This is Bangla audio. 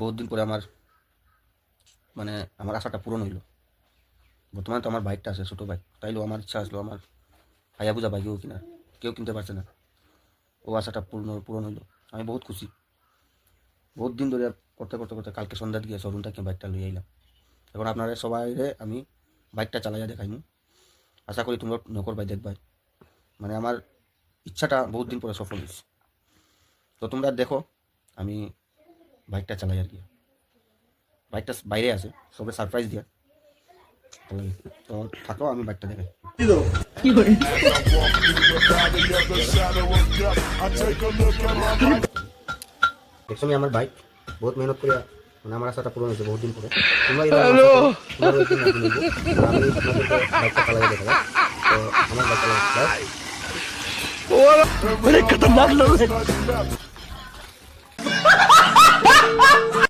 বহুত দিন পরে আমার আশাটা পূরণ হইল। বর্তমানে তো আমার বাইকটা আছে, ছোটো বাইক, তাইলেও আমার ইচ্ছা আসলো আমার হায়াবুজা বাইকেও কিনা, কেউ কিনতে পারছে না। ও আশাটা পূর্ণ পূরণ হইলো। আমি বহুত খুশি। বহুত দিন ধরে করতে করতে করতে কালকে সন্ধ্যার দিকে শোরুম থেকে বাইকটা লই আইলাম। এখন আপনারা সবাই আমি বাইকটা চালাইয়া দেখাইনি। আশা করি তোমরা নকর ভাই দেখবাই। মানে আমার ইচ্ছাটা বহুত দিন পরে সফল হয়েছে। তো তোমরা দেখো আমি বাইকটা চালাই আর কি। বাইকটা বাইরে আছে, সবে সারপ্রাইজ দিয়া। তো থাকো, আমি বাইকটা দেখাই। দেখছো আমি আমার বাইক বহুত মেহনত করে, মানে আমার আশাটা পূরণ হয়েছে বহুত দিন পরে। তোমরা এরকম আশা করো, তোমরা একদিন না একদিন হইবো। তো আমি আপনাদেরকে বাইকটা চালাই দেখাবো। তো আমার বাইক চালাই बड़े खतरनाक लोग हैं।